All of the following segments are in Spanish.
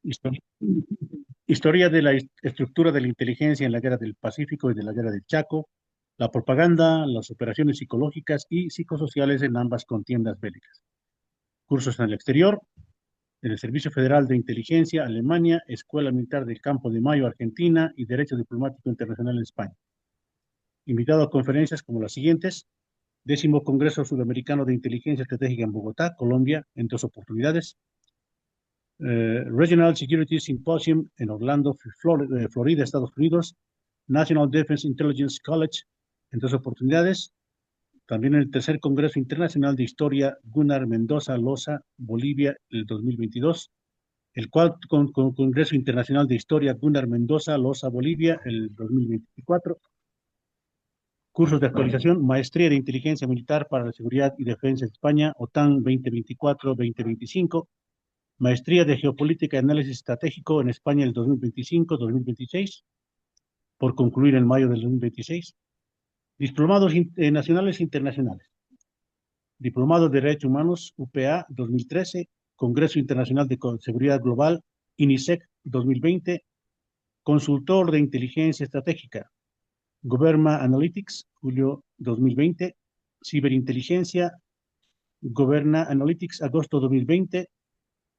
Histori- Historia de la estructura de la inteligencia en la Guerra del Pacífico y de la Guerra del Chaco, la propaganda, las operaciones psicológicas y psicosociales en ambas contiendas bélicas. Cursos en el exterior, en el Servicio Federal de Inteligencia, Alemania, Escuela Militar del Campo de Mayo, Argentina y Derecho Diplomático Internacional en España. Invitado a conferencias como las siguientes: Décimo Congreso Sudamericano de Inteligencia Estratégica en Bogotá, Colombia, en dos oportunidades. Regional Security Symposium en Orlando, Florida, Estados Unidos. National Defense Intelligence College, en dos oportunidades. También el tercer Congreso Internacional de Historia Gunnar Mendoza Loza, Bolivia, el 2022. El cuarto Congreso Internacional de Historia Gunnar Mendoza Loza, Bolivia, el 2024. Cursos de actualización, Maestría de Inteligencia Militar para la Seguridad y Defensa de España, OTAN 2024-2025. Maestría de Geopolítica y Análisis Estratégico en España el 2025-2026, por concluir en mayo del 2026. Diplomados nacionales e internacionales. Diplomado de Derechos Humanos, UPA 2013, Congreso Internacional de Seguridad Global, INISEC 2020, Consultor de Inteligencia Estratégica, Governa Analytics, julio 2020, Ciberinteligencia, Governa Analytics, agosto 2020,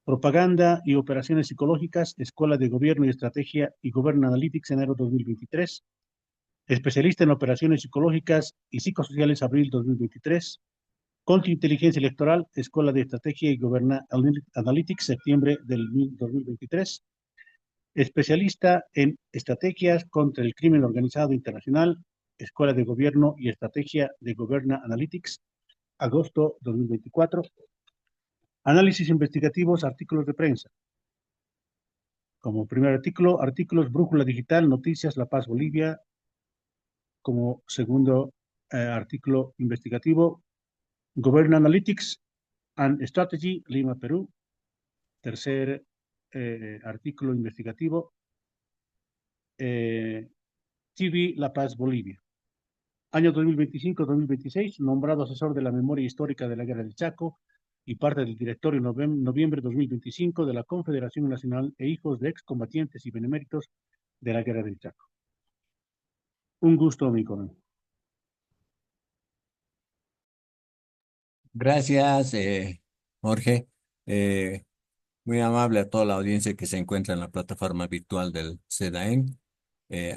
Propaganda y Operaciones Psicológicas, Escuela de Gobierno y Estrategia y Governa Analytics, enero 2023, Especialista en Operaciones Psicológicas y Psicosociales, abril 2023, Contrainteligencia Electoral, Escuela de Estrategia y Governa Analytics, septiembre del 2023, Especialista en Estrategias contra el Crimen Organizado Internacional, Escuela de Gobierno y Estrategia de Governa Analytics, agosto 2024. Análisis investigativos, artículos de prensa. Como primer artículo, artículos Brújula Digital, Noticias, La Paz, Bolivia. Como segundo artículo investigativo, Governa Analytics and Strategy, Lima, Perú. Tercer artículo investigativo, TV La Paz, Bolivia. Año 2025-2026, nombrado asesor de la memoria histórica de la Guerra del Chaco y parte del directorio noviembre 2025 de la Confederación Nacional e hijos de excombatientes y beneméritos de la Guerra del Chaco. Un gusto, mi coronel. Gracias, Jorge. Eh, Muy amable a toda la audiencia que se encuentra en la plataforma virtual del SEDAEN.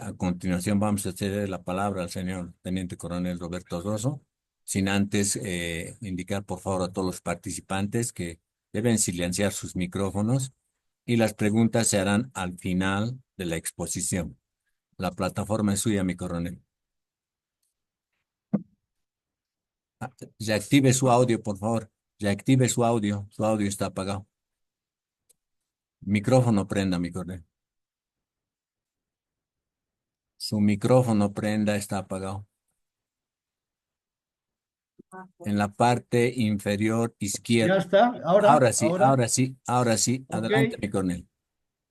A continuación vamos a ceder la palabra al señor Teniente Coronel Roberto Rosso, sin antes indicar por favor a todos los participantes que deben silenciar sus micrófonos y las preguntas se harán al final de la exposición. La plataforma es suya, mi coronel. Ya active su audio, por favor. Ya active su audio. Su audio está apagado. Micrófono prenda, mi coronel. Su micrófono prenda está apagado. En la parte inferior Ya izquierda. está, Ahora sí, ahora, ahora sí, ahora sí. ok, Adelante, mi coronel.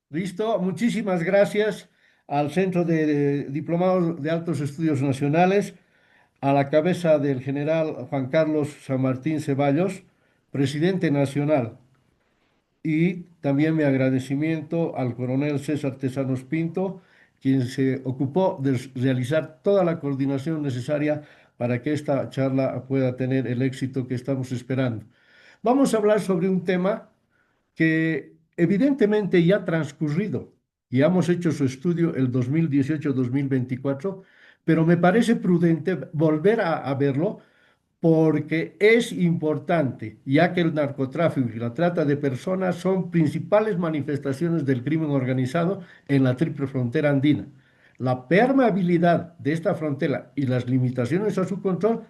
listo. Muchísimas gracias al Centro de Diplomados de Altos Estudios Nacionales, a la cabeza del general Juan Carlos San Martín Ceballos, presidente nacional. Y también mi agradecimiento al coronel César Tesanos Pinto, quien se ocupó de realizar toda la coordinación necesaria para que esta charla pueda tener el éxito que estamos esperando. Vamos a hablar sobre un tema que evidentemente ya ha transcurrido y hemos hecho su estudio el 2018-2024, pero me parece prudente volver a verlo porque es importante, ya que el narcotráfico y la trata de personas son principales manifestaciones del crimen organizado en la triple frontera andina. La permeabilidad de esta frontera y las limitaciones a su control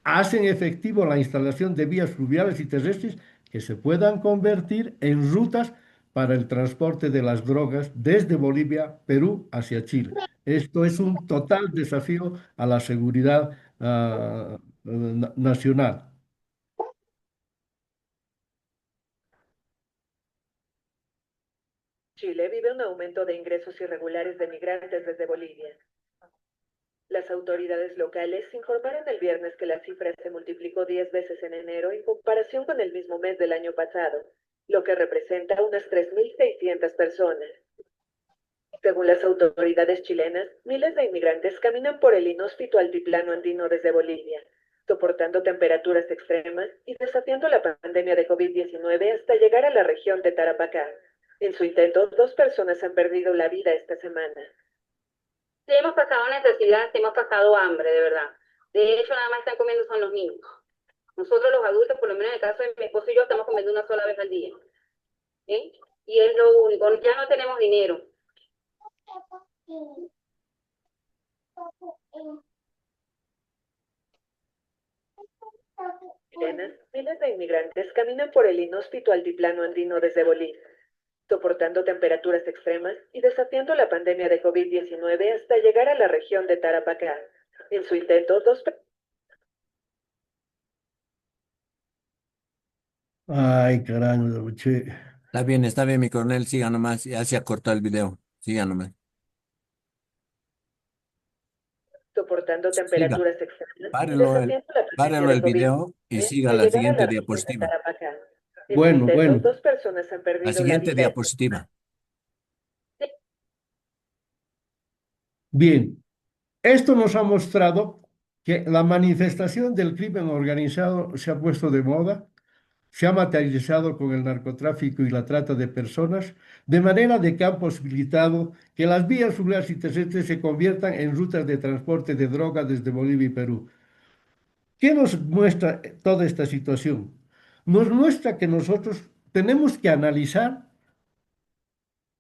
hacen efectivo la instalación de vías fluviales y terrestres que se puedan convertir en rutas para el transporte de las drogas desde Bolivia, Perú hacia Chile. Esto es un total desafío a la seguridad nacional. Chile vive un aumento de ingresos irregulares de migrantes desde Bolivia. Las autoridades locales informaron el viernes que la cifra se multiplicó 10 veces en enero en comparación con el mismo mes del año pasado, lo que representa unas 3.600 personas. Según las autoridades chilenas, miles de inmigrantes caminan por el inhóspito altiplano andino desde Bolivia, soportando temperaturas extremas y desafiando la pandemia de COVID-19 hasta llegar a la región de Tarapacá. En su intento, 2 personas han perdido la vida esta semana. Sí, hemos pasado necesidad, sí hemos pasado hambre, de verdad. De hecho, nada más están comiendo son los niños. Nosotros los adultos, por lo menos en el caso de mi esposo y yo, estamos comiendo una sola vez al día. ¿Sí? Y es lo único, ya no tenemos dinero. Chilenas, miles de inmigrantes caminan por el inhóspito altiplano andino desde Bolivia, soportando temperaturas extremas y desafiando la pandemia de COVID-19 hasta llegar a la región de Tarapacá. En su intento, Ay, caramba, che. Está bien, mi coronel, siga nomás, ya se ha cortado el video, siga nomás, soportando siga, temperaturas extremas y párelo desafiando la pandemia párelo de el COVID video y siga hasta la llegar a la siguiente región de diapositiva, Tarapacá. En su Bueno, intento, bueno. 2 personas han la perdido la siguiente vida. diapositiva. Bien, esto nos ha mostrado que la manifestación del crimen organizado se ha puesto de moda, se ha materializado con el narcotráfico y la trata de personas, de manera de que han posibilitado que las vías fluviales y terrestres se conviertan en rutas de transporte de droga desde Bolivia y Perú. ¿Qué nos muestra toda esta situación? Nos muestra que nosotros tenemos que analizar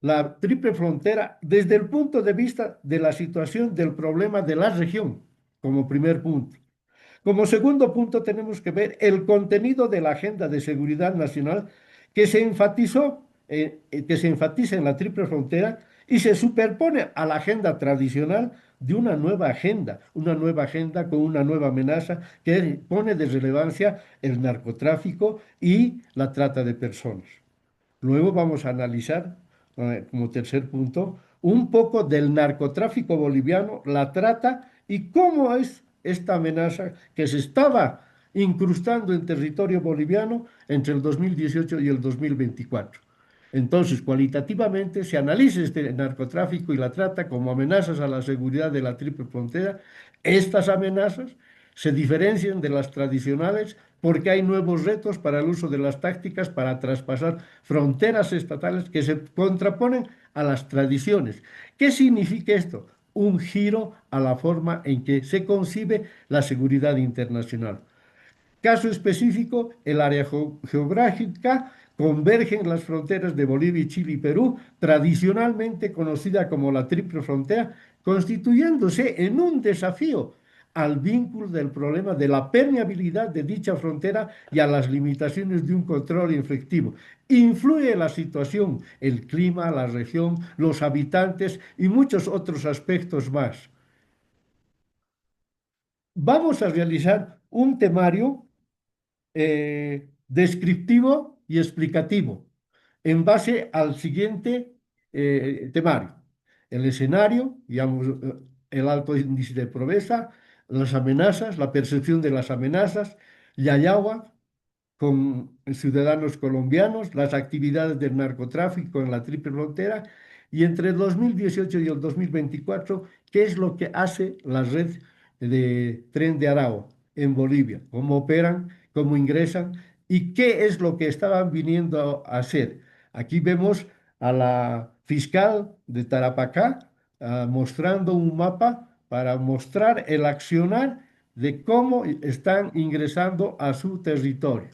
la triple frontera desde el punto de vista de la situación del problema de la región, como primer punto. Como segundo punto, tenemos que ver el contenido de la Agenda de Seguridad Nacional que se enfatizó, que se enfatiza en la triple frontera y se superpone a la agenda tradicional de una nueva agenda con una nueva amenaza que pone de relevancia el narcotráfico y la trata de personas. Luego vamos a analizar, como tercer punto, un poco del narcotráfico boliviano, la trata y cómo es esta amenaza que se estaba incrustando en territorio boliviano entre el 2018 y el 2024. Entonces, cualitativamente se analiza este narcotráfico y la trata como amenazas a la seguridad de la triple frontera. Estas amenazas se diferencian de las tradicionales porque hay nuevos retos para el uso de las tácticas para traspasar fronteras estatales que se contraponen a las tradiciones. ¿Qué significa esto? Un giro a la forma en que se concibe la seguridad internacional. Caso específico, el área geográfica convergen las fronteras de Bolivia, Chile y Perú, tradicionalmente conocida como la Triple Frontera, constituyéndose en un desafío al vínculo del problema de la permeabilidad de dicha frontera y a las limitaciones de un control efectivo. Influye la situación, el clima, la región, los habitantes y muchos otros aspectos más. Vamos a realizar un temario descriptivo y explicativo en base al siguiente temario. El escenario, digamos, el alto índice de pobreza, las amenazas, la percepción de las amenazas, Yayagua con ciudadanos colombianos, las actividades del narcotráfico en la triple frontera y entre el 2018 y el 2024, ¿qué es lo que hace la red de Tren de Aragua en Bolivia? ¿Cómo operan? ¿Cómo ingresan? ¿Y qué es lo que estaban viniendo a hacer? Aquí vemos a la fiscal de Tarapacá mostrando un mapa para mostrar el accionar de cómo están ingresando a su territorio.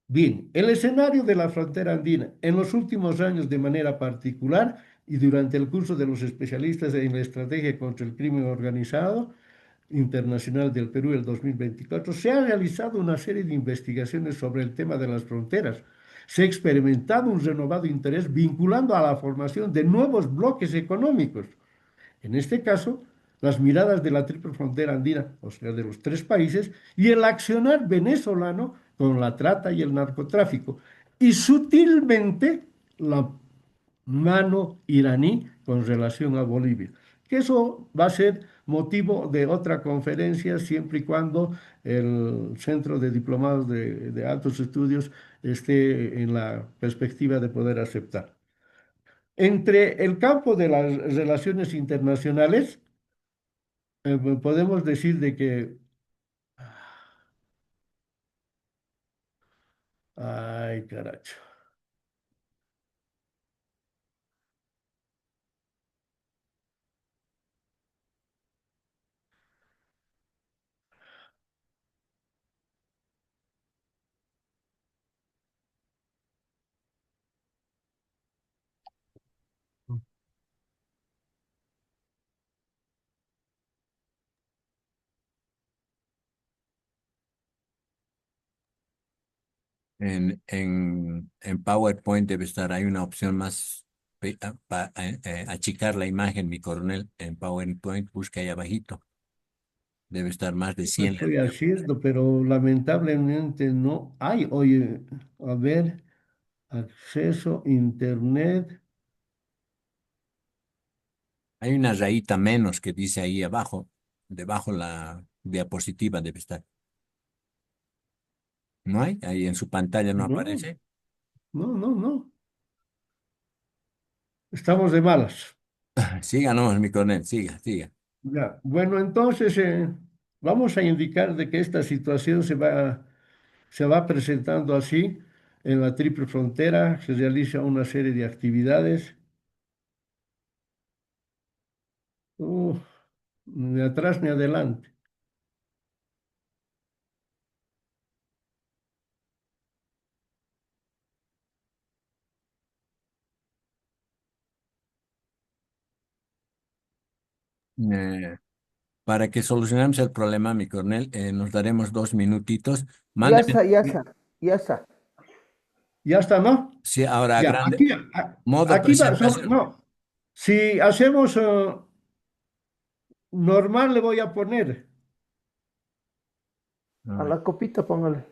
Bien, el escenario de la frontera andina en los últimos años de manera particular y durante el curso de los especialistas en la estrategia contra el crimen organizado internacional del Perú el 2024, se ha realizado una serie de investigaciones sobre el tema de las fronteras. Se ha experimentado un renovado interés vinculando a la formación de nuevos bloques económicos. En este caso, las miradas de la triple frontera andina, o sea, de los tres países, y el accionar venezolano con la trata y el narcotráfico, y sutilmente la mano iraní con relación a Bolivia. Que eso va a ser motivo de otra conferencia, siempre y cuando el Centro de Diplomados de Altos Estudios esté en la perspectiva de poder aceptar. Entre el campo de las relaciones internacionales, podemos decir de que, ay, caracho. En PowerPoint debe estar, hay una opción más, achicar la imagen, mi coronel, en PowerPoint, busca ahí abajito. Debe estar más de Lo 100. estoy haciendo, pero lamentablemente no hay. Oye, a ver, acceso a Internet. Hay una rayita menos que dice ahí abajo, debajo la diapositiva debe estar. ¿No hay? Ahí en su pantalla no No, aparece. no, no, no. Estamos de malas. Siga, no, mi coronel, siga, siga. Ya. Bueno, entonces vamos a indicar de que esta situación se va presentando así. En la triple frontera se realiza una serie de actividades. Uf, ni atrás ni adelante. Eh, para que solucionemos el problema, mi coronel, nos daremos 2 minutitos. Ya Mándeme, está, ya está, ya está. Ya está, ¿no? sí, ahora Ya, grande, modo aquí va, presentación. no. Si hacemos normal, le voy a poner. A la copita póngale.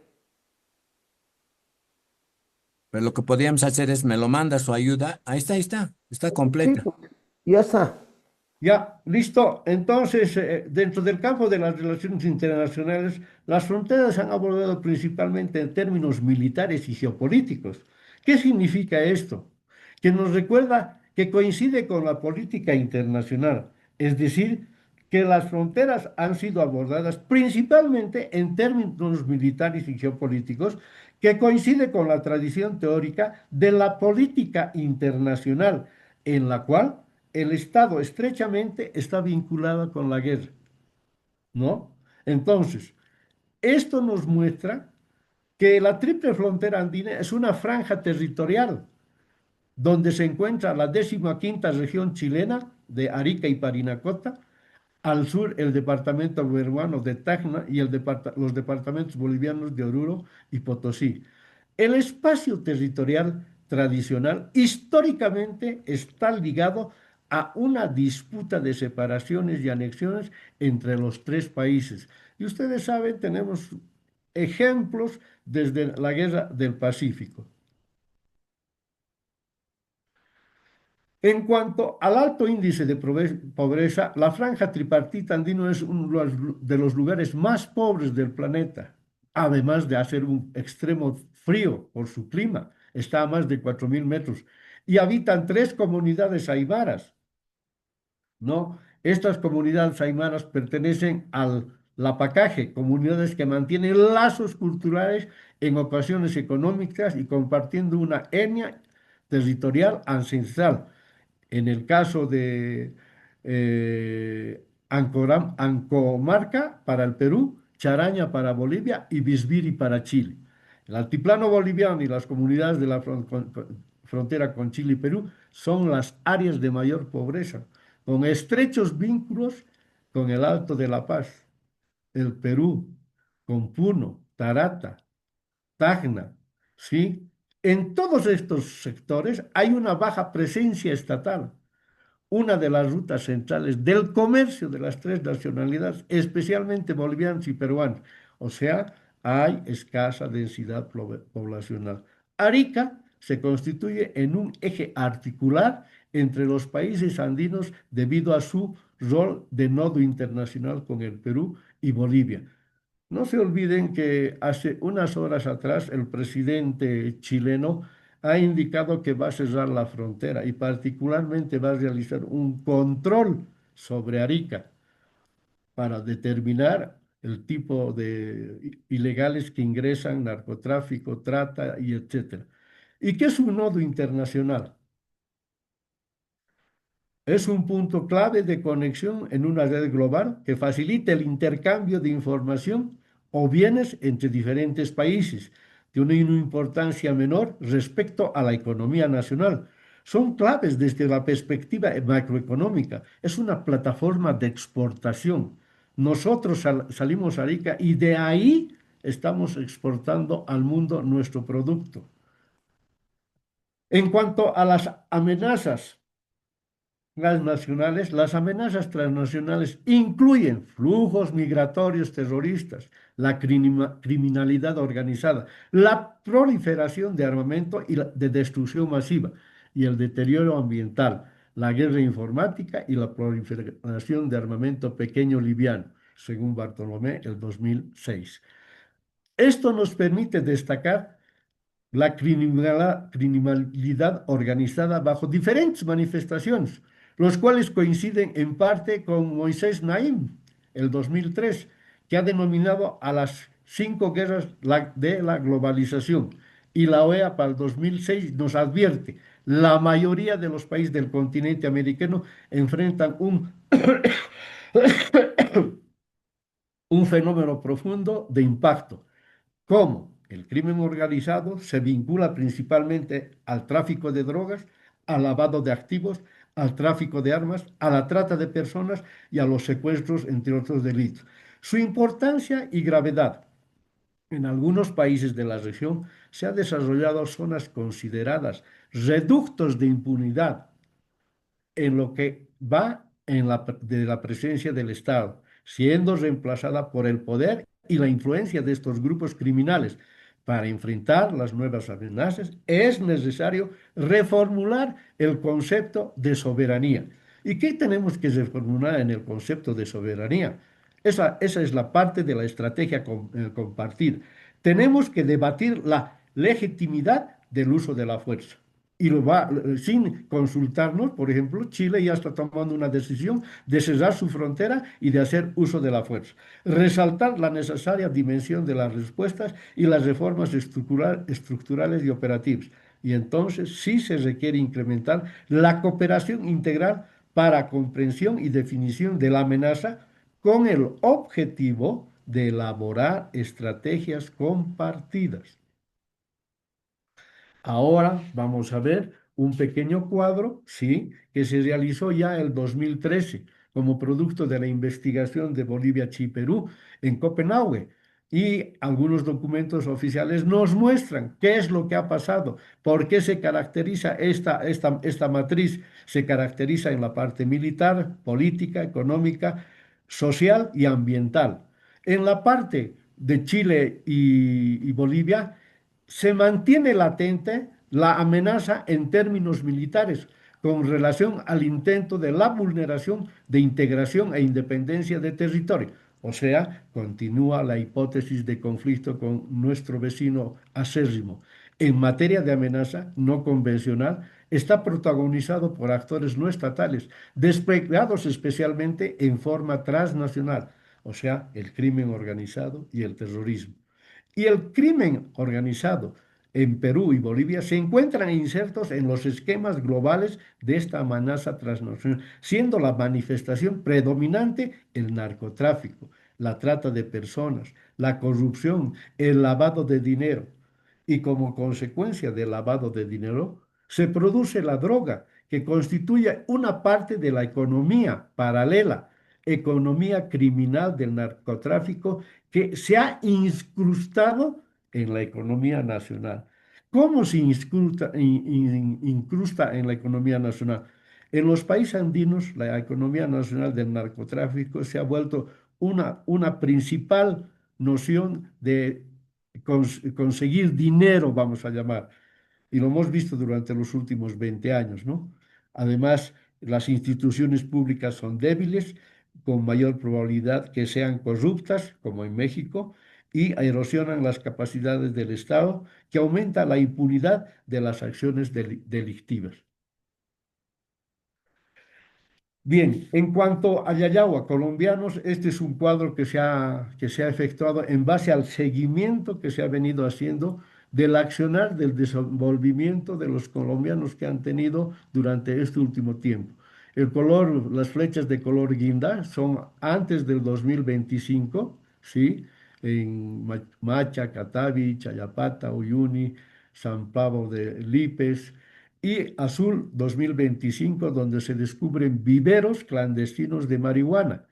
Pero lo que podríamos hacer es, me lo manda su ayuda. Ahí está, está Sí, completa. ya está. Ya, listo. Entonces, dentro del campo de las relaciones internacionales, las fronteras se han abordado principalmente en términos militares y geopolíticos. ¿Qué significa esto? Que nos recuerda que coincide con la política internacional, es decir, que las fronteras han sido abordadas principalmente en términos militares y geopolíticos, que coincide con la tradición teórica de la política internacional, en la cual el Estado estrechamente está vinculado con la guerra, ¿no? Entonces, esto nos muestra que la triple frontera andina es una franja territorial donde se encuentra la 15ª región chilena de Arica y Parinacota, al sur el departamento peruano de Tacna y los departamentos bolivianos de Oruro y Potosí. El espacio territorial tradicional históricamente está ligado a una disputa de separaciones y anexiones entre los tres países. Y ustedes saben, tenemos ejemplos desde la Guerra del Pacífico. En cuanto al alto índice de pobreza, la franja tripartita andino es uno de los lugares más pobres del planeta, además de hacer un extremo frío por su clima, está a más de 4.000 metros, y habitan tres comunidades aymaras, ¿no? Estas comunidades aymaras pertenecen al Lapacaje, comunidades que mantienen lazos culturales, en ocasiones económicas y compartiendo una etnia territorial ancestral. En el caso de Ancomarca para el Perú, Charaña para Bolivia y Bisbiri para Chile. El altiplano boliviano y las comunidades de la frontera con Chile y Perú son las áreas de mayor pobreza, con estrechos vínculos con el Alto de la Paz, el Perú, con Puno, Tarata, Tacna, ¿sí? En todos estos sectores hay una baja presencia estatal, una de las rutas centrales del comercio de las tres nacionalidades, especialmente bolivianos y peruanos. O sea, hay escasa densidad poblacional. Arica se constituye en un eje articular entre los países andinos debido a su rol de nodo internacional con el Perú y Bolivia. No se olviden que hace unas horas atrás el presidente chileno ha indicado que va a cerrar la frontera y particularmente va a realizar un control sobre Arica para determinar el tipo de ilegales que ingresan, narcotráfico, trata y etcétera. ¿Y qué es un nodo internacional? Es un punto clave de conexión en una red global que facilita el intercambio de información o bienes entre diferentes países de una importancia menor respecto a la economía nacional. Son claves desde la perspectiva macroeconómica. Es una plataforma de exportación. Nosotros salimos a Arica y de ahí estamos exportando al mundo nuestro producto. En cuanto a las amenazas transnacionales, las amenazas transnacionales incluyen flujos migratorios terroristas, la criminalidad organizada, la proliferación de armamento y de destrucción masiva y el deterioro ambiental, la guerra informática y la proliferación de armamento pequeño liviano, según Bartolomé el 2006. Esto nos permite destacar la criminalidad organizada bajo diferentes manifestaciones, los cuales coinciden en parte con Moisés Naim, el 2003, que ha denominado a las 5 guerras de la globalización. Y la OEA para el 2006 nos advierte, la mayoría de los países del continente americano enfrentan un fenómeno profundo de impacto. ¿Cómo? El crimen organizado se vincula principalmente al tráfico de drogas, al lavado de activos, al tráfico de armas, a la trata de personas y a los secuestros, entre otros delitos. Su importancia y gravedad. En algunos países de la región se han desarrollado zonas consideradas reductos de impunidad en lo que va de la presencia del Estado, siendo reemplazada por el poder y la influencia de estos grupos criminales. Para enfrentar las nuevas amenazas es necesario reformular el concepto de soberanía. ¿Y qué tenemos que reformular en el concepto de soberanía? Esa es la parte de la estrategia compartida. Tenemos que debatir la legitimidad del uso de la fuerza. Y sin consultarnos, por ejemplo, Chile ya está tomando una decisión de cerrar su frontera y de hacer uso de la fuerza. Resaltar la necesaria dimensión de las respuestas y las reformas estructurales y operativas. Y entonces sí se requiere incrementar la cooperación integral para comprensión y definición de la amenaza con el objetivo de elaborar estrategias compartidas. Ahora vamos a ver un pequeño cuadro, sí, que se realizó ya el 2013 como producto de la investigación de Bolivia, Chile y Perú en Copenhague. Y algunos documentos oficiales nos muestran qué es lo que ha pasado, por qué se caracteriza esta matriz. Se caracteriza en la parte militar, política, económica, social y ambiental. En la parte de Chile y Bolivia, se mantiene latente la amenaza en términos militares con relación al intento de la vulneración de integración e independencia de territorio. O sea, continúa la hipótesis de conflicto con nuestro vecino acérrimo. En materia de amenaza no convencional, está protagonizado por actores no estatales, desplegados especialmente en forma transnacional, o sea, el crimen organizado y el terrorismo. Y el crimen organizado en Perú y Bolivia se encuentran insertos en los esquemas globales de esta amenaza transnacional, siendo la manifestación predominante el narcotráfico, la trata de personas, la corrupción, el lavado de dinero. Y como consecuencia del lavado de dinero, se produce la droga, que constituye una parte de la economía paralela, economía criminal del narcotráfico que se ha incrustado en la economía nacional. ¿Cómo se incrusta en la economía nacional? En los países andinos, la economía nacional del narcotráfico se ha vuelto una principal noción de conseguir dinero, vamos a llamar. y lo hemos visto durante los últimos 20 años, ¿no? Además, las instituciones públicas son débiles, con mayor probabilidad que sean corruptas, como en México, y erosionan las capacidades del Estado, que aumenta la impunidad de las acciones delictivas. Bien, en cuanto a Yayagua, colombianos, este es un cuadro que se ha efectuado en base al seguimiento que se ha venido haciendo del accionar, del desenvolvimiento de los colombianos que han tenido durante este último tiempo. El color, las flechas de color guinda son antes del 2025, ¿sí? En Macha, Catavi, Chayapata, Uyuni, San Pablo de Lipes, y azul 2025, donde se descubren viveros clandestinos de marihuana.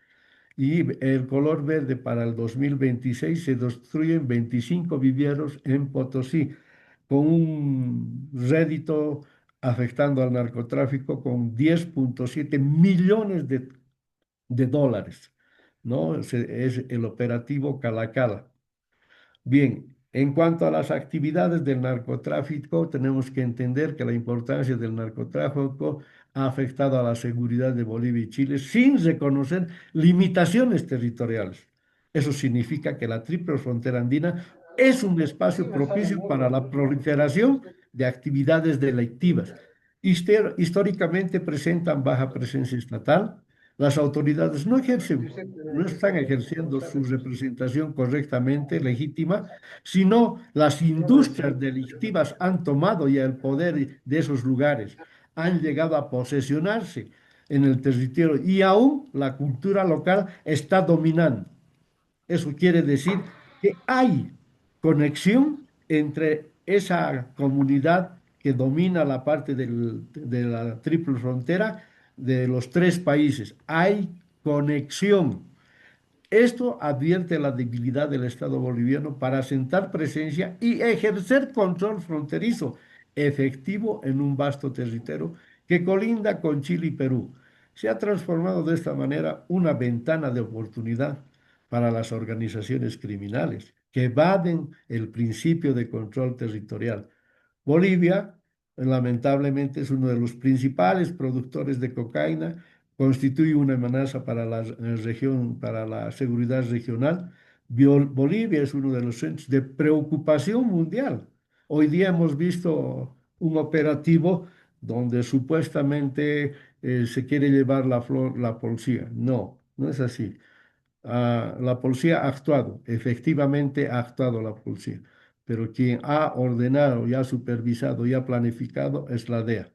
Y el color verde para el 2026 se destruyen 25 viveros en Potosí, con un rédito afectando al narcotráfico con 10,7 millones de dólares, ¿no? Es el operativo Calacala. Bien, en cuanto a las actividades del narcotráfico, tenemos que entender que la importancia del narcotráfico ha afectado a la seguridad de Bolivia y Chile sin reconocer limitaciones territoriales. Eso significa que la triple frontera andina es un espacio propicio para la proliferación de actividades delictivas. Históricamente presentan baja presencia estatal. Las autoridades no están ejerciendo su representación correctamente, legítima, sino las industrias delictivas han tomado ya el poder de esos lugares, han llegado a posesionarse en el territorio y aún la cultura local está dominando. Eso quiere decir que hay conexión entre esa comunidad que domina la parte de la triple frontera de los tres países. Hay conexión. Esto advierte la debilidad del Estado boliviano para asentar presencia y ejercer control fronterizo efectivo en un vasto territorio que colinda con Chile y Perú. Se ha transformado de esta manera una ventana de oportunidad para las organizaciones criminales que evaden el principio de control territorial. Bolivia, lamentablemente, es uno de los principales productores de cocaína, constituye una amenaza para la región, para la seguridad regional. Bolivia es uno de los centros de preocupación mundial. Hoy día hemos visto un operativo donde supuestamente se quiere llevar la flor, la policía. No, no es así. La policía ha actuado, efectivamente ha actuado la policía, pero quien ha ordenado y ha supervisado y ha planificado es la DEA.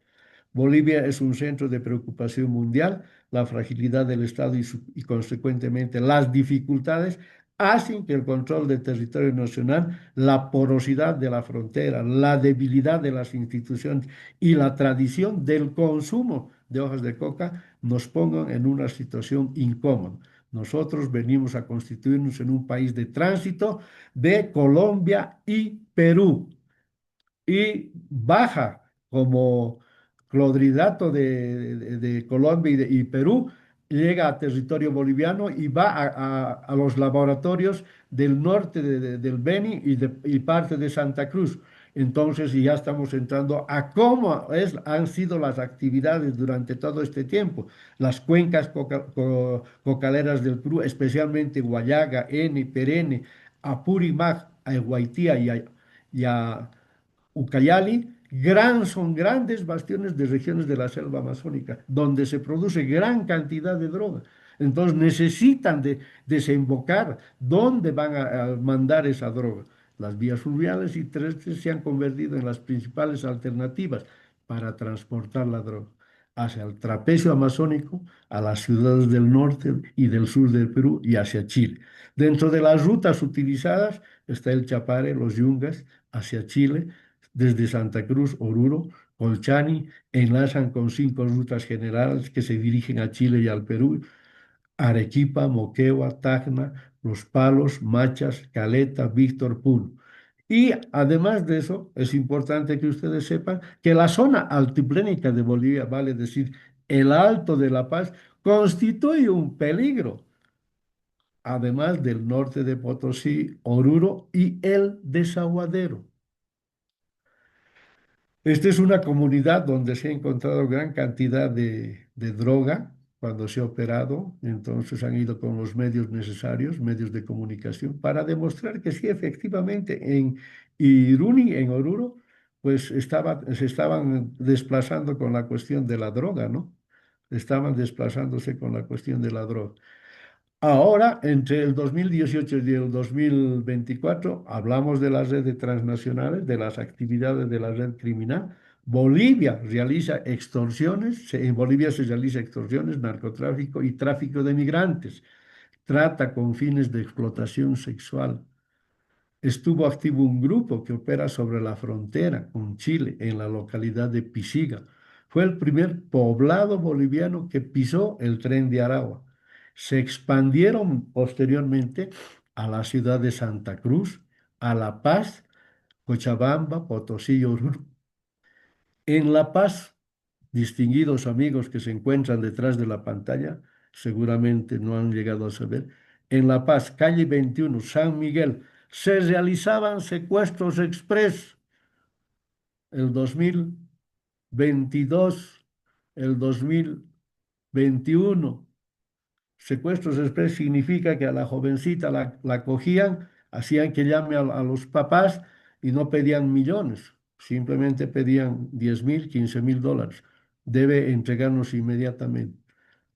Bolivia es un centro de preocupación mundial. La fragilidad del Estado y consecuentemente las dificultades hacen que el control del territorio nacional, la porosidad de la frontera, la debilidad de las instituciones y la tradición del consumo de hojas de coca nos pongan en una situación incómoda. Nosotros venimos a constituirnos en un país de tránsito de Colombia y Perú y baja como clorhidrato de Colombia y Perú, llega a territorio boliviano y va a los laboratorios del norte del Beni y parte de Santa Cruz. Entonces, ya estamos entrando a cómo han sido las actividades durante todo este tiempo. Las cuencas cocaleras del Perú, especialmente Guayaga, Eni, Perene, Apurímac, a Guaitía y a Ucayali, son grandes bastiones de regiones de la selva amazónica, donde se produce gran cantidad de droga. Entonces necesitan de desembocar dónde van a mandar esa droga. Las vías fluviales y terrestres se han convertido en las principales alternativas para transportar la droga hacia el trapecio amazónico, a las ciudades del norte y del sur del Perú y hacia Chile. Dentro de las rutas utilizadas está el Chapare, los Yungas, hacia Chile, desde Santa Cruz, Oruro, Colchani, enlazan con 5 rutas generales que se dirigen a Chile y al Perú: Arequipa, Moquegua, Tacna, Los Palos, Machas, Caleta, Víctor, Puno. Y además de eso, es importante que ustedes sepan que la zona altiplénica de Bolivia, vale decir, el Alto de La Paz, constituye un peligro, además del norte de Potosí, Oruro y el Desaguadero. Esta es una comunidad donde se ha encontrado gran cantidad de droga cuando se ha operado, entonces han ido con los medios necesarios, medios de comunicación, para demostrar que sí, efectivamente, en Iruni, en Oruro, pues se estaban desplazando con la cuestión de la droga, ¿no? Estaban desplazándose con la cuestión de la droga. Ahora, entre el 2018 y el 2024, hablamos de las redes transnacionales, de las actividades de la red criminal. Bolivia realiza extorsiones, en Bolivia se realiza extorsiones, narcotráfico y tráfico de migrantes, trata con fines de explotación sexual. Estuvo activo un grupo que opera sobre la frontera con Chile en la localidad de Pisiga. Fue el primer poblado boliviano que pisó el tren de Aragua. Se expandieron posteriormente a la ciudad de Santa Cruz, a La Paz, Cochabamba, Potosí y Oruro. En La Paz, distinguidos amigos que se encuentran detrás de la pantalla, seguramente no han llegado a saber, en La Paz, calle 21, San Miguel, se realizaban secuestros express el 2022, el 2021. Secuestros express significa que a la jovencita la cogían, hacían que llame a los papás y no pedían millones, simplemente pedían 10.000, 15.000 dólares. Debe entregarnos inmediatamente.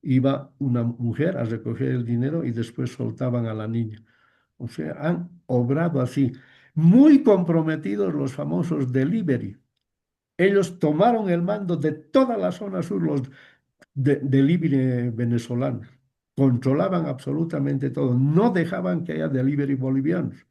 Iba una mujer a recoger el dinero y después soltaban a la niña. O sea, han obrado así. Muy comprometidos los famosos delivery. Ellos tomaron el mando de toda la zona sur, los delivery venezolanos. Controlaban absolutamente todo. No dejaban que haya delivery bolivianos.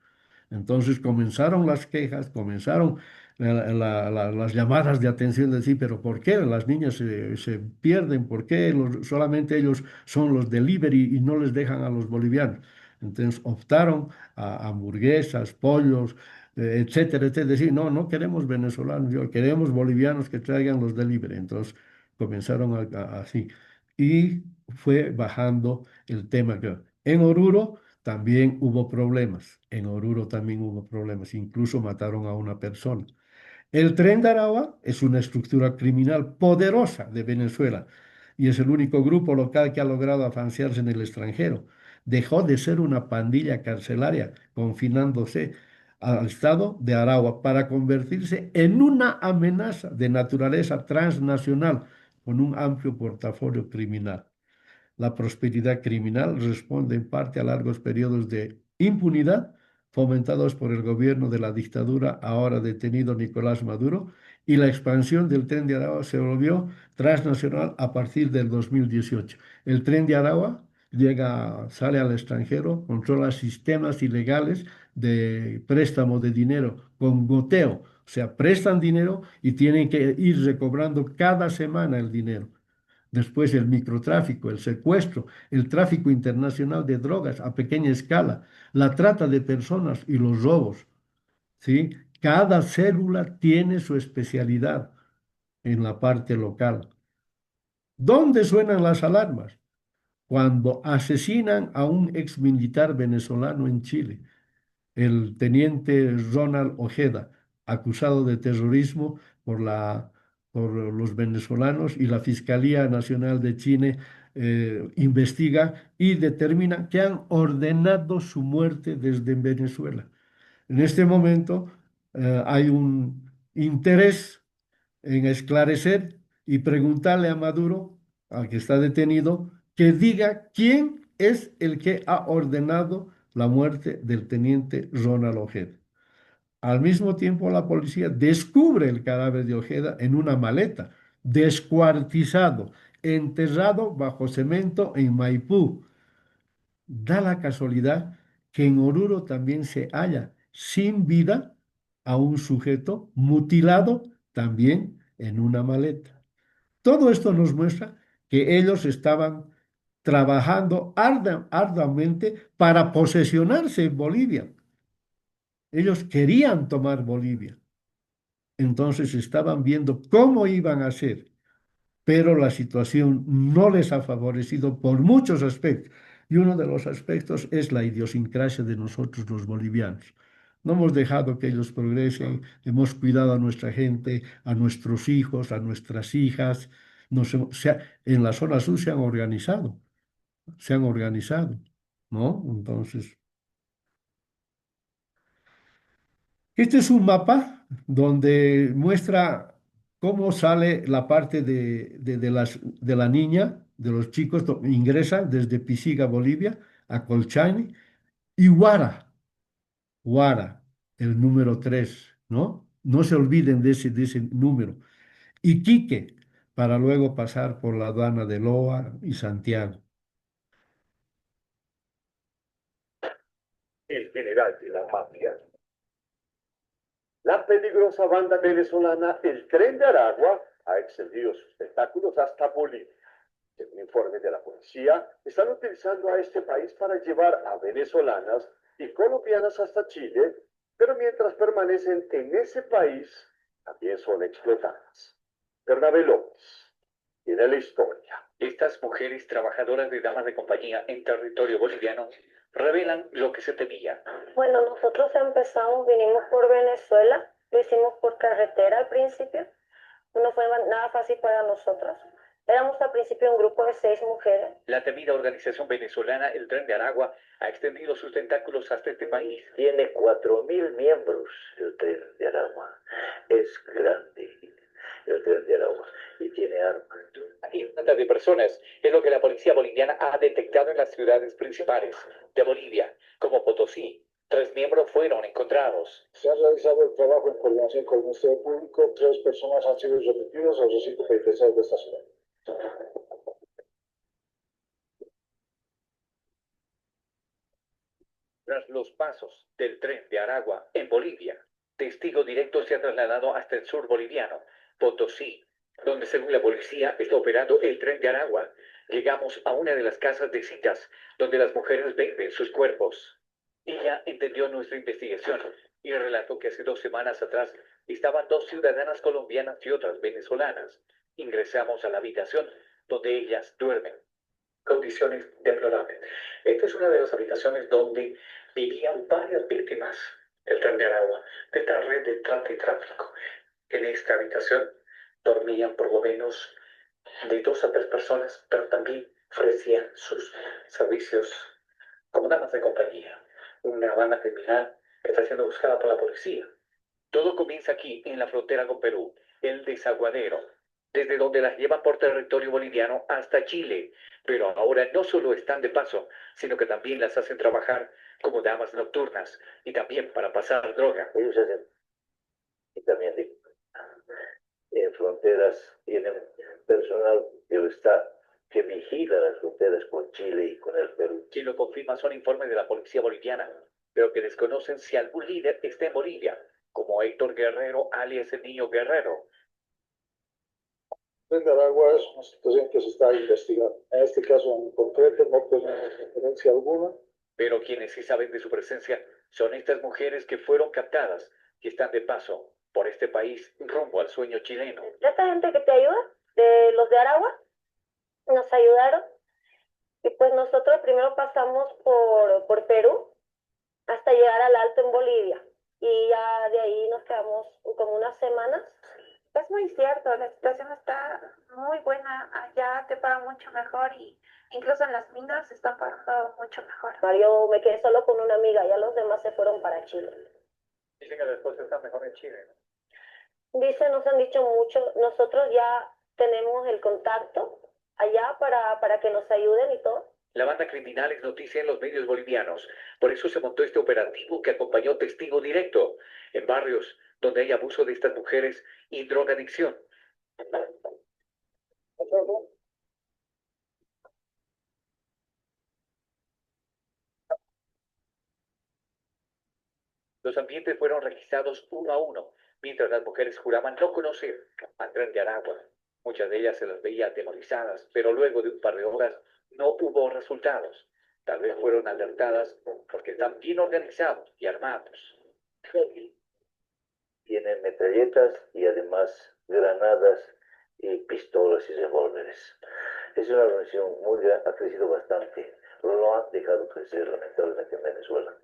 Entonces comenzaron las quejas, comenzaron las llamadas de atención de decir, pero ¿por qué las niñas se pierden? ¿Por qué solamente ellos son los delivery y no les dejan a los bolivianos? Entonces optaron a hamburguesas, pollos, etcétera, etcétera. Decir, no, no queremos venezolanos, queremos bolivianos que traigan los delivery. Entonces comenzaron así. Y fue bajando el tema. En Oruro también hubo problemas. En Oruro también hubo problemas. Incluso mataron a una persona. El Tren de Aragua es una estructura criminal poderosa de Venezuela y es el único grupo local que ha logrado afianzarse en el extranjero. Dejó de ser una pandilla carcelaria, confinándose al estado de Aragua para convertirse en una amenaza de naturaleza transnacional con un amplio portafolio criminal. La prosperidad criminal responde en parte a largos periodos de impunidad fomentados por el gobierno de la dictadura ahora detenido Nicolás Maduro, y la expansión del Tren de Aragua se volvió transnacional a partir del 2018. El Tren de Aragua sale al extranjero, controla sistemas ilegales de préstamo de dinero con goteo, o sea, prestan dinero y tienen que ir recobrando cada semana el dinero. Después el microtráfico, el secuestro, el tráfico internacional de drogas a pequeña escala, la trata de personas y los robos, ¿sí? Cada célula tiene su especialidad en la parte local. ¿Dónde suenan las alarmas? Cuando asesinan a un exmilitar venezolano en Chile, el teniente Ronald Ojeda, acusado de terrorismo por los venezolanos, y la Fiscalía Nacional de Chile investiga y determina que han ordenado su muerte desde Venezuela. En este momento hay un interés en esclarecer y preguntarle a Maduro, al que está detenido, que diga quién es el que ha ordenado la muerte del teniente Ronald Ojeda. Al mismo tiempo, la policía descubre el cadáver de Ojeda en una maleta, descuartizado, enterrado bajo cemento en Maipú. Da la casualidad que en Oruro también se halla sin vida a un sujeto mutilado también en una maleta. Todo esto nos muestra que ellos estaban trabajando arduamente para posesionarse en Bolivia. Ellos querían tomar Bolivia. Entonces estaban viendo cómo iban a hacer, pero la situación no les ha favorecido por muchos aspectos. Y uno de los aspectos es la idiosincrasia de nosotros los bolivianos. No hemos dejado que ellos progresen, hemos cuidado a nuestra gente, a nuestros hijos, a nuestras hijas. En la zona sur se han organizado, ¿no? Entonces, este es un mapa donde muestra cómo sale la parte de la niña, de los chicos, ingresan desde Pisiga, Bolivia, a Colchane y Huara, el número 3, ¿no? No se olviden de ese número. Iquique, para luego pasar por la aduana de Loa y Santiago. El general de la mafia. La peligrosa banda venezolana El Tren de Aragua ha extendido sus tentáculos hasta Bolivia. Según informes de la policía, están utilizando a este país para llevar a venezolanas y colombianas hasta Chile, pero mientras permanecen en ese país, también son explotadas. Bernabé López tiene la historia. Estas mujeres trabajadoras de damas de compañía en territorio boliviano revelan lo que se temía. Bueno, nosotros empezamos, vinimos por Venezuela, lo hicimos por carretera al principio, no fue nada fácil para nosotros. Éramos al principio un grupo de 6 mujeres. La temida organización venezolana El Tren de Aragua ha extendido sus tentáculos hasta este país. Tiene 4.000 miembros el Tren de Aragua. Es grande el Tren de Aragua y tiene armas. Y trata de personas es lo que la policía boliviana ha detectado en las ciudades principales de Bolivia, como Potosí. 3 miembros fueron encontrados. Se ha realizado el trabajo en coordinación con el Ministerio Público. 3 personas han sido remitidas al recinto penitenciario de esta ciudad. Tras los pasos del Tren de Aragua en Bolivia, testigo directo se ha trasladado hasta el sur boliviano, Potosí, donde según la policía está operando el Tren de Aragua. Llegamos a una de las casas de citas donde las mujeres venden sus cuerpos. Ella entendió nuestra investigación y relató que hace 2 semanas atrás estaban 2 ciudadanas colombianas y otras venezolanas. Ingresamos a la habitación donde ellas duermen. Condiciones deplorables. Esta es una de las habitaciones donde vivían varias víctimas del Tren de Aragua, de esta red de trata y tráfico. En esta habitación dormían por lo menos de 2 a 3 personas, pero también ofrecían sus servicios como damas de compañía. Una banda criminal que está siendo buscada por la policía. Todo comienza aquí, en la frontera con Perú, el Desaguadero, desde donde las llevan por territorio boliviano hasta Chile. Pero ahora no solo están de paso, sino que también las hacen trabajar como damas nocturnas y también para pasar droga. Ellos hacen, y también en fronteras tienen personal que vigila las fronteras con Chile y con el Perú. Quien lo confirma son informes de la policía boliviana, pero que desconocen si algún líder está en Bolivia, como Héctor Guerrero, alias el Niño Guerrero. El Tren de Aragua es una situación que se está investigando. En este caso en concreto no tenemos referencia alguna. Pero quienes sí saben de su presencia son estas mujeres que fueron captadas y están de paso por este país rumbo al sueño chileno. Esta gente que te ayuda, de los de Aragua, nos ayudaron. Y pues nosotros primero pasamos por Perú hasta llegar al Alto en Bolivia. Y ya de ahí nos quedamos como unas semanas. Es muy cierto, la situación está muy buena. Allá te pagan mucho mejor y incluso en las minas están pagando mucho mejor. Yo me quedé solo con una amiga, ya los demás se fueron para Chile. Dicen que las cosas están mejor en Chile, ¿no? Dicen, nos han dicho mucho, nosotros ya tenemos el contacto allá para que nos ayuden y todo. La banda criminal es noticia en los medios bolivianos. Por eso se montó este operativo que acompañó testigo directo en barrios donde hay abuso de estas mujeres y drogadicción. Los ambientes fueron registrados uno a uno, mientras las mujeres juraban no conocer al Tren de Aragua. Muchas de ellas se las veía atemorizadas, pero luego de un par de horas no hubo resultados. Tal vez fueron alertadas porque están bien organizados y armados. Tienen metralletas y además granadas y pistolas y revólveres. Es una organización ha crecido bastante. Lo han dejado crecer lamentablemente en Venezuela.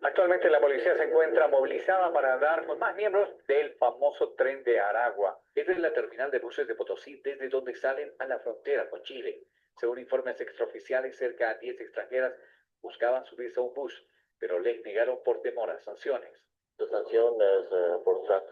Actualmente la policía se encuentra movilizada para dar con más miembros del famoso tren de Aragua. Es de la terminal de buses de Potosí, desde donde salen a la frontera con Chile. Según informes extraoficiales, cerca de 10 extranjeras buscaban subirse a un bus, pero les negaron por temor a sanciones. La sanción es por trato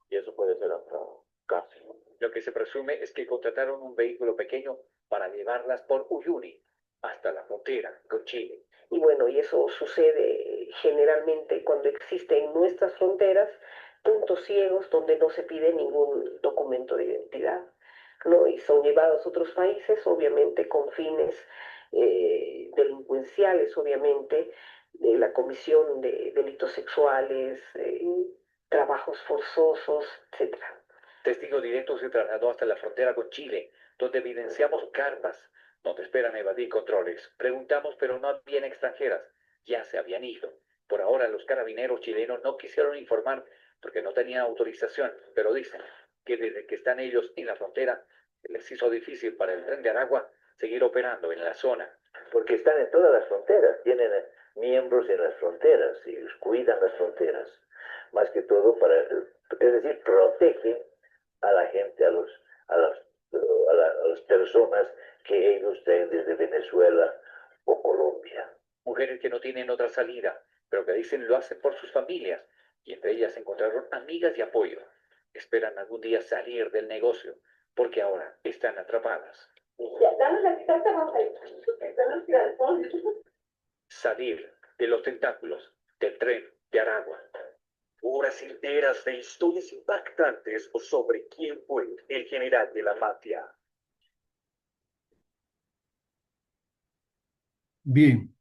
y eso puede ser hasta cárcel. Lo que se presume es que contrataron un vehículo pequeño para llevarlas por Uyuni hasta la frontera con Chile. Y bueno, y eso sucede generalmente cuando existen en nuestras fronteras puntos ciegos donde no se pide ningún documento de identidad, ¿no? Y son llevados a otros países, obviamente con fines delincuenciales, obviamente, de la comisión de delitos sexuales, trabajos forzosos, etcétera. Testigo directo se trasladó hasta la frontera con Chile, donde evidenciamos carpas, donde esperan evadir controles. Preguntamos, pero no habían extranjeras, ya se habían ido. Por ahora los carabineros chilenos no quisieron informar porque no tenían autorización, pero dicen que desde que están ellos en la frontera, les hizo difícil para el tren de Aragua seguir operando en la zona. Porque están en todas las fronteras, tienen miembros en las fronteras y cuidan las fronteras. Más que todo para, es decir, protegen a la gente, a las personas que ellos traen desde Venezuela o Colombia. Mujeres que no tienen otra salida, pero que dicen lo hacen por sus familias, y entre ellas encontraron amigas y apoyo. Esperan algún día salir del negocio, porque ahora están atrapadas. Salir de los tentáculos del tren de Aragua. Horas enteras de historias impactantes sobre quién fue el general de la mafia. Bien,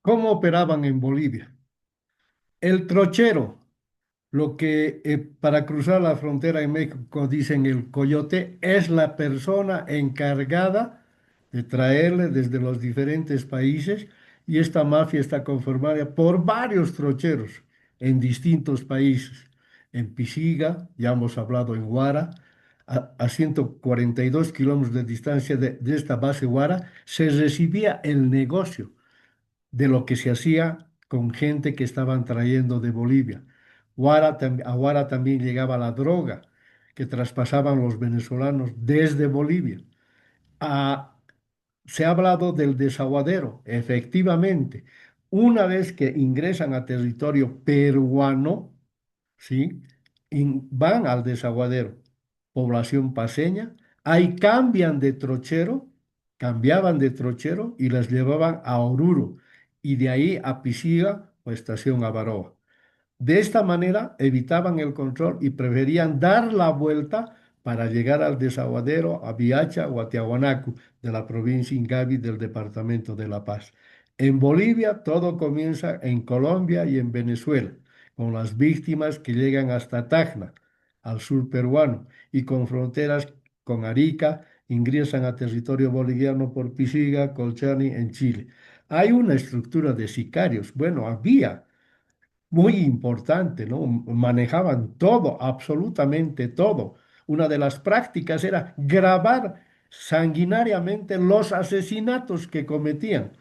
¿cómo operaban en Bolivia? El trochero, lo que para cruzar la frontera en México dicen el coyote, es la persona encargada de traerle desde los diferentes países y esta mafia está conformada por varios trocheros en distintos países. En Pisiga, ya hemos hablado en Huara, a 142 kilómetros de distancia de esta base Huara, se recibía el negocio de lo que se hacía con gente que estaban trayendo de Bolivia. A Huara también llegaba la droga que traspasaban los venezolanos desde Bolivia. Ah, se ha hablado del desaguadero, efectivamente. Una vez que ingresan a territorio peruano, ¿sí? Van al desaguadero, población paseña, ahí cambiaban de trochero y las llevaban a Oruro y de ahí a Pisiga o estación Avaroa. De esta manera evitaban el control y preferían dar la vuelta para llegar al desaguadero, a Biacha o a Tiahuanacu, de la provincia Ingavi del departamento de La Paz. En Bolivia todo comienza en Colombia y en Venezuela, con las víctimas que llegan hasta Tacna, al sur peruano, y con fronteras con Arica, ingresan a territorio boliviano por Pisiga, Colchani, en Chile. Hay una estructura de sicarios, bueno, había muy importante, ¿no? Manejaban todo, absolutamente todo. Una de las prácticas era grabar sanguinariamente los asesinatos que cometían.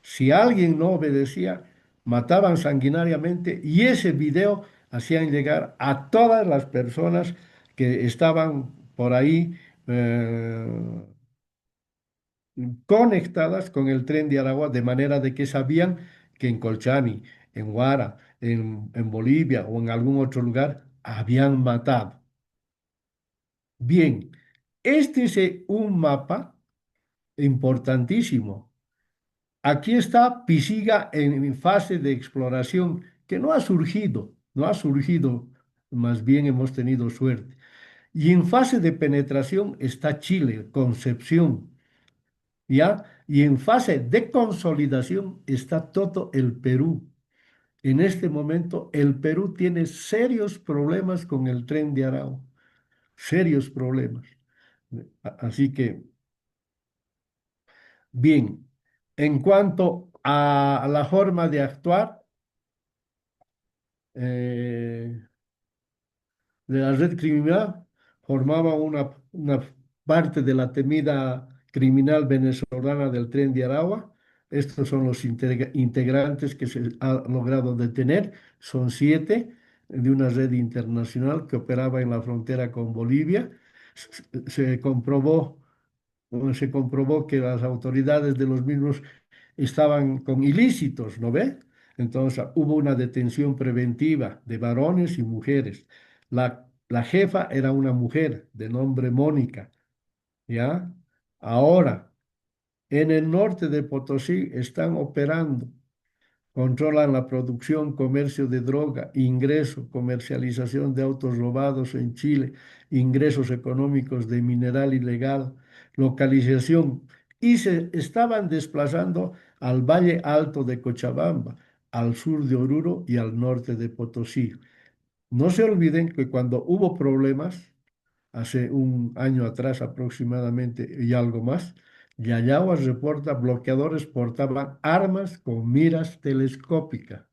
Si alguien no obedecía, mataban sanguinariamente y ese video hacían llegar a todas las personas que estaban por ahí conectadas con el tren de Aragua, de manera de que sabían que en Colchani, en Huara, en Bolivia o en algún otro lugar habían matado. Bien, este es un mapa importantísimo. Aquí está Pisiga en fase de exploración, que no ha surgido, más bien hemos tenido suerte. Y en fase de penetración está Chile, Concepción. ¿Ya? Y en fase de consolidación está todo el Perú. En este momento, el Perú tiene serios problemas con el tren de Aragua, serios problemas. Así que, bien, en cuanto a la forma de actuar de la red criminal, formaba una parte de la temida criminal venezolana del tren de Aragua, Estos son los integrantes que se ha logrado detener. Son 7 de una red internacional que operaba en la frontera con Bolivia. Se comprobó, se comprobó que las autoridades de los mismos estaban con ilícitos, ¿no ve? Entonces hubo una detención preventiva de varones y mujeres. La jefa era una mujer de nombre Mónica, ¿ya? Ahora, en el norte de Potosí están operando, controlan la producción, comercio de droga, ingreso, comercialización de autos robados en Chile, ingresos económicos de mineral ilegal, localización, y se estaban desplazando al Valle Alto de Cochabamba, al sur de Oruro y al norte de Potosí. No se olviden que cuando hubo problemas, hace un año atrás aproximadamente y algo más, Yayaguas reporta bloqueadores portaban armas con miras telescópicas.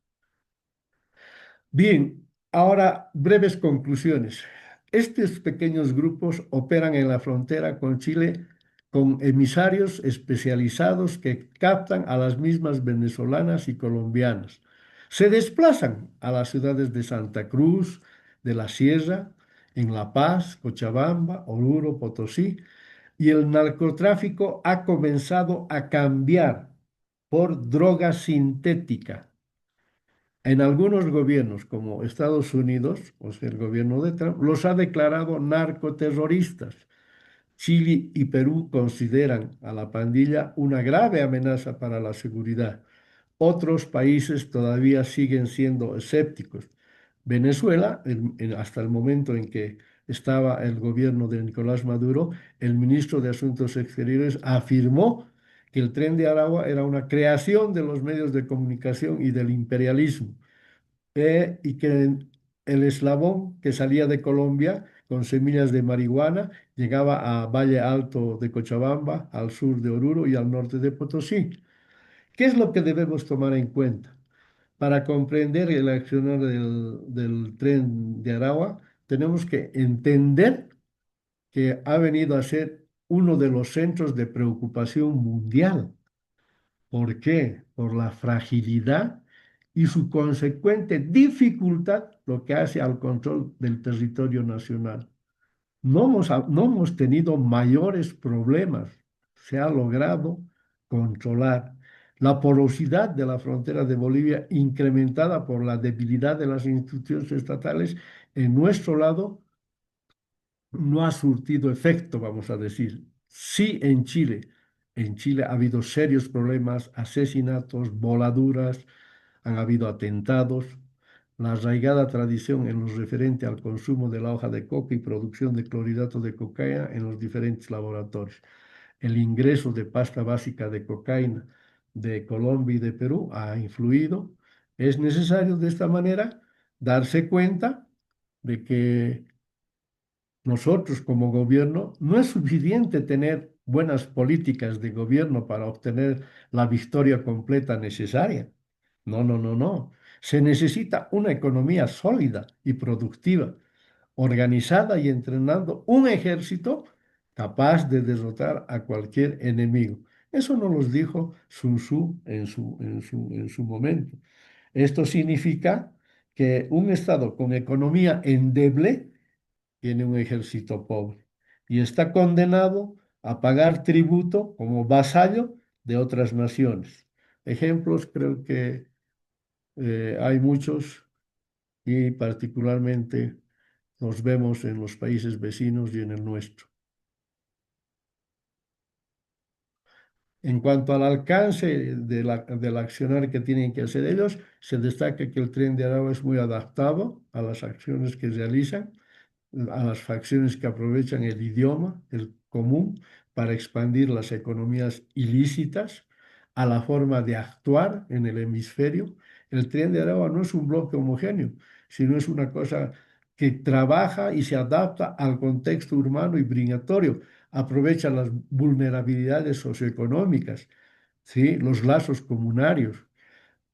Bien, ahora breves conclusiones. Estos pequeños grupos operan en la frontera con Chile con emisarios especializados que captan a las mismas venezolanas y colombianas. Se desplazan a las ciudades de Santa Cruz, de la Sierra, en La Paz, Cochabamba, Oruro, Potosí, y el narcotráfico ha comenzado a cambiar por droga sintética. En algunos gobiernos, como Estados Unidos, o sea, el gobierno de Trump, los ha declarado narcoterroristas. Chile y Perú consideran a la pandilla una grave amenaza para la seguridad. Otros países todavía siguen siendo escépticos. Venezuela, hasta el momento en que estaba el gobierno de Nicolás Maduro, el ministro de Asuntos Exteriores afirmó que el Tren de Aragua era una creación de los medios de comunicación y del imperialismo, y que el eslabón que salía de Colombia con semillas de marihuana llegaba a Valle Alto de Cochabamba, al sur de Oruro y al norte de Potosí. ¿Qué es lo que debemos tomar en cuenta? Para comprender el accionar del Tren de Aragua, tenemos que entender que ha venido a ser uno de los centros de preocupación mundial. ¿Por qué? Por la fragilidad y su consecuente dificultad, lo que hace al control del territorio nacional. No hemos tenido mayores problemas. Se ha logrado controlar la porosidad de la frontera de Bolivia, incrementada por la debilidad de las instituciones estatales. En nuestro lado no ha surtido efecto, vamos a decir. Sí en Chile. En Chile ha habido serios problemas, asesinatos, voladuras, han habido atentados. La arraigada tradición en lo referente al consumo de la hoja de coca y producción de clorhidrato de cocaína en los diferentes laboratorios. El ingreso de pasta básica de cocaína de Colombia y de Perú ha influido. Es necesario de esta manera darse cuenta de que nosotros como gobierno no es suficiente tener buenas políticas de gobierno para obtener la victoria completa necesaria. No, no, no, no. Se necesita una economía sólida y productiva, organizada y entrenando un ejército capaz de derrotar a cualquier enemigo. Eso nos lo dijo Sun Tzu en su momento. Esto significa que un Estado con economía endeble tiene un ejército pobre y está condenado a pagar tributo como vasallo de otras naciones. Ejemplos creo que hay muchos y particularmente los vemos en los países vecinos y en el nuestro. En cuanto al alcance del accionar que tienen que hacer ellos, se destaca que el Tren de Aragua es muy adaptado a las acciones que realizan, a las facciones que aprovechan el idioma, el común, para expandir las economías ilícitas, a la forma de actuar en el hemisferio. El Tren de Aragua no es un bloque homogéneo, sino es una cosa que trabaja y se adapta al contexto urbano y migratorio, aprovecha las vulnerabilidades socioeconómicas, ¿sí? Los lazos comunarios.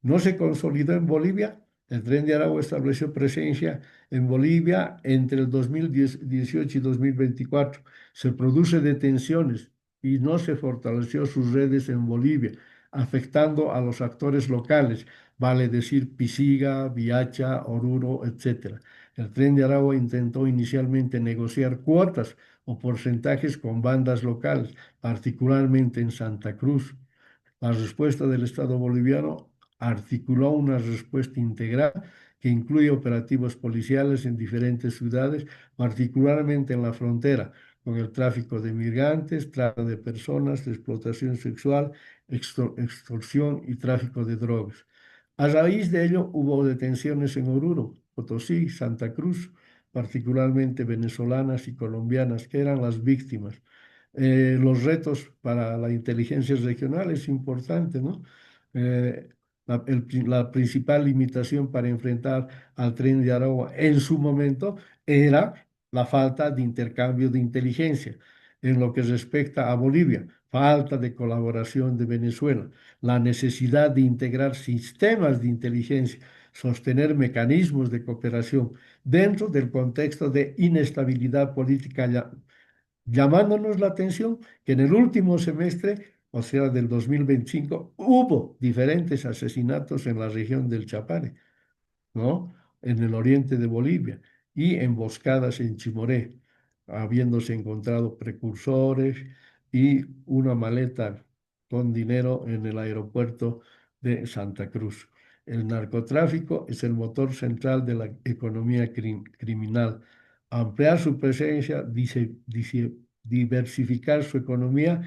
No se consolidó en Bolivia. El Tren de Aragua estableció presencia en Bolivia entre el 2018 y 2024. Se produce detenciones y no se fortaleció sus redes en Bolivia. afectando a los actores locales, vale decir Pisiga, Viacha, Oruro, etc. El Tren de Aragua intentó inicialmente negociar cuotas o porcentajes con bandas locales, particularmente en Santa Cruz. La respuesta del Estado boliviano articuló una respuesta integral que incluye operativos policiales en diferentes ciudades, particularmente en la frontera, con el tráfico de migrantes, trata de personas, explotación sexual, extorsión y tráfico de drogas. A raíz de ello hubo detenciones en Oruro, Potosí, Santa Cruz, particularmente venezolanas y colombianas, que eran las víctimas. Los retos para la inteligencia regional es importante, ¿no? La principal limitación para enfrentar al Tren de Aragua en su momento era la falta de intercambio de inteligencia. En lo que respecta a Bolivia, falta de colaboración de Venezuela, la necesidad de integrar sistemas de inteligencia, sostener mecanismos de cooperación dentro del contexto de inestabilidad política, llamándonos la atención que en el último semestre, o sea, del 2025, hubo diferentes asesinatos en la región del Chapare, ¿no? En el oriente de Bolivia y emboscadas en Chimoré, habiéndose encontrado precursores y una maleta con dinero en el aeropuerto de Santa Cruz. El narcotráfico es el motor central de la economía criminal. Ampliar su presencia, diversificar su economía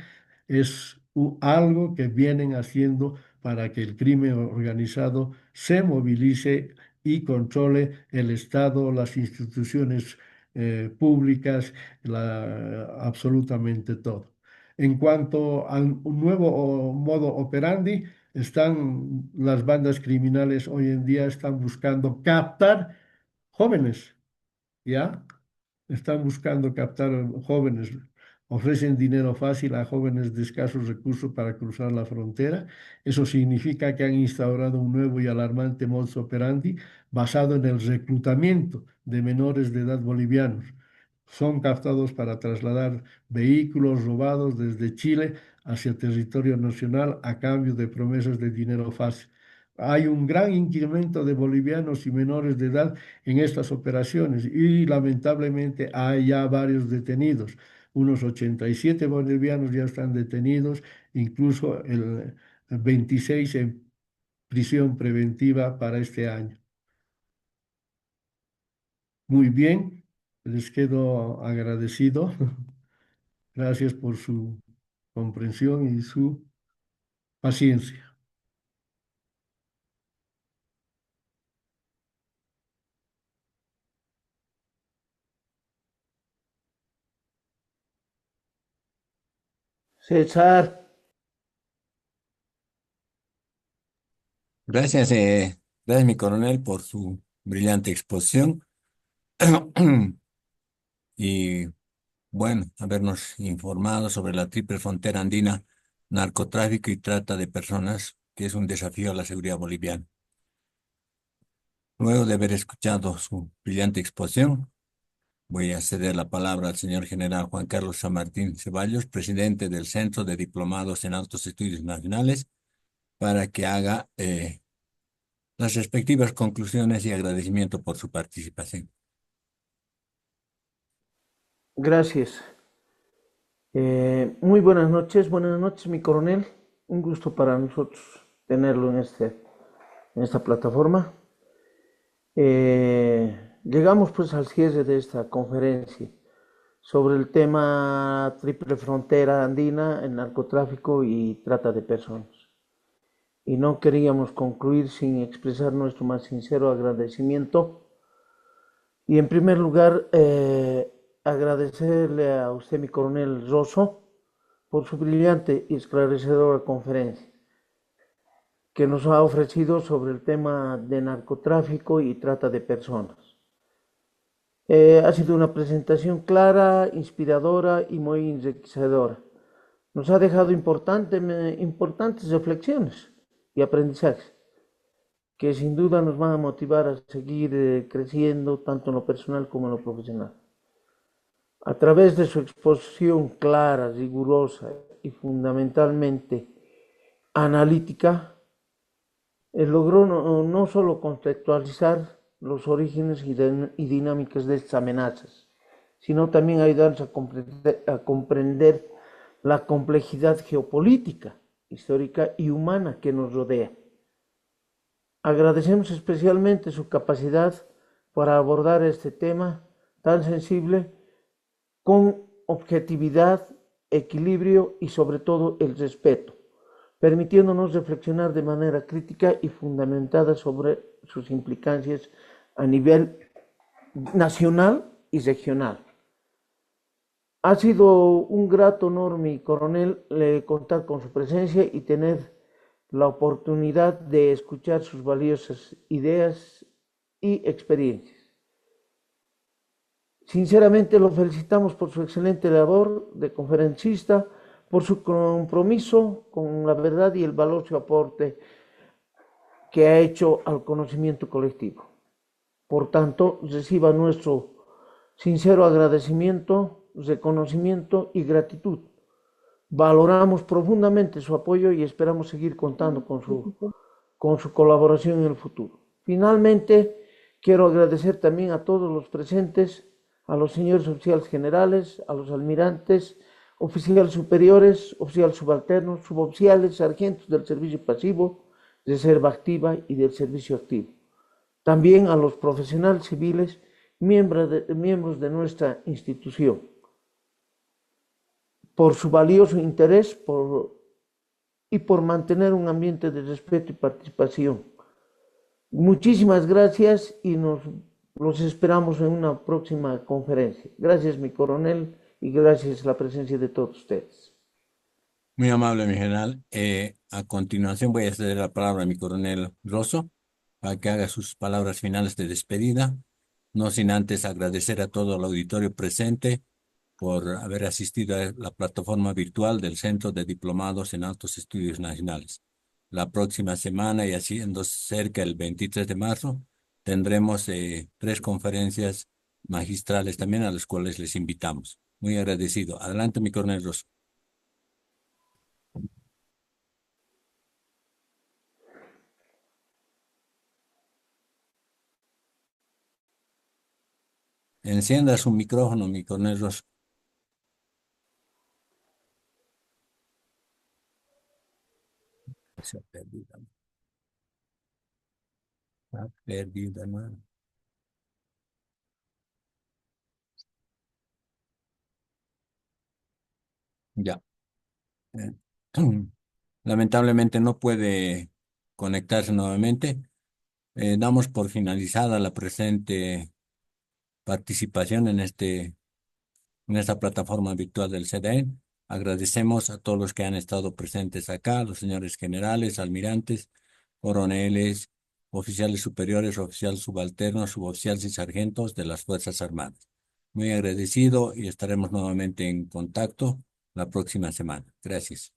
es algo que vienen haciendo para que el crimen organizado se movilice y controle el Estado, las instituciones públicas, absolutamente todo. En cuanto al nuevo modo operandi, las bandas criminales hoy en día están buscando captar jóvenes, ¿ya? Están buscando captar jóvenes, ofrecen dinero fácil a jóvenes de escasos recursos para cruzar la frontera. Eso significa que han instaurado un nuevo y alarmante modus operandi basado en el reclutamiento de menores de edad bolivianos. Son captados para trasladar vehículos robados desde Chile hacia territorio nacional a cambio de promesas de dinero fácil. Hay un gran incremento de bolivianos y menores de edad en estas operaciones y lamentablemente hay ya varios detenidos. Unos 87 bolivianos ya están detenidos, incluso el 26 en prisión preventiva para este año. Muy bien, les quedo agradecido. Gracias por su comprensión y su paciencia. César, Gracias, gracias, mi coronel, por su brillante exposición y, bueno, habernos informado sobre la triple frontera andina, narcotráfico y trata de personas, que es un desafío a la seguridad boliviana. Luego de haber escuchado su brillante exposición, voy a ceder la palabra al señor general Juan Carlos San Martín Ceballos, presidente del Centro de Diplomados en Altos Estudios Nacionales, para que haga las respectivas conclusiones y agradecimiento por su participación. gracias. Muy buenas noches, mi coronel. Un gusto para nosotros tenerlo en esta plataforma. Llegamos pues al cierre de esta conferencia sobre el tema triple frontera andina, el narcotráfico y trata de personas. Y no queríamos concluir sin expresar nuestro más sincero agradecimiento. Y en primer lugar, agradecerle a usted, mi coronel Rosso, por su brillante y esclarecedora conferencia que nos ha ofrecido sobre el tema de narcotráfico y trata de personas. Ha sido una presentación clara, inspiradora y muy enriquecedora. Nos ha dejado importantes reflexiones y aprendizajes que sin duda nos van a motivar a seguir creciendo tanto en lo personal como en lo profesional. A través de su exposición clara, rigurosa y fundamentalmente analítica, logró no solo contextualizar los orígenes y dinámicas de estas amenazas, sino también ayudarnos a comprender la complejidad geopolítica, histórica y humana que nos rodea. Agradecemos especialmente su capacidad para abordar este tema tan sensible con objetividad, equilibrio y sobre todo el respeto, permitiéndonos reflexionar de manera crítica y fundamentada sobre sus implicancias a nivel nacional y regional. Ha sido un grato honor, mi coronel, contar con su presencia y tener la oportunidad de escuchar sus valiosas ideas y experiencias. Sinceramente lo felicitamos por su excelente labor de conferencista, por su compromiso con la verdad y el valioso aporte que ha hecho al conocimiento colectivo. Por tanto, reciba nuestro sincero agradecimiento, reconocimiento y gratitud. Valoramos profundamente su apoyo y esperamos seguir contando con su colaboración en el futuro. Finalmente, quiero agradecer también a todos los presentes, a los señores oficiales generales, a los almirantes, oficiales superiores, oficiales subalternos, suboficiales, sargentos del servicio pasivo, reserva activa y del servicio activo. También a los profesionales civiles, miembros de nuestra institución, por su valioso interés y por mantener un ambiente de respeto y participación. Muchísimas gracias y los esperamos en una próxima conferencia. Gracias, mi coronel, y gracias a la presencia de todos ustedes. Muy amable, mi general. A continuación voy a ceder la palabra a mi coronel Rosso para que haga sus palabras finales de despedida, no sin antes agradecer a todo el auditorio presente por haber asistido a la plataforma virtual del Centro de Diplomados en Altos Estudios Nacionales. La próxima semana, y haciendo cerca el 23 de marzo, tendremos 3 conferencias magistrales también a las cuales les invitamos. Muy agradecido. Adelante, mi coronel Rosso. Encienda su micrófono, mi coronel Rosso. Se ha perdido. Ha perdido, hermano. Ya. Lamentablemente no puede conectarse nuevamente. Damos por finalizada la presente participación en esta plataforma virtual del CDN. Agradecemos a todos los que han estado presentes acá, los señores generales, almirantes, coroneles, oficiales superiores, oficiales subalternos, suboficiales y sargentos de las Fuerzas Armadas. Muy agradecido y estaremos nuevamente en contacto la próxima semana. Gracias.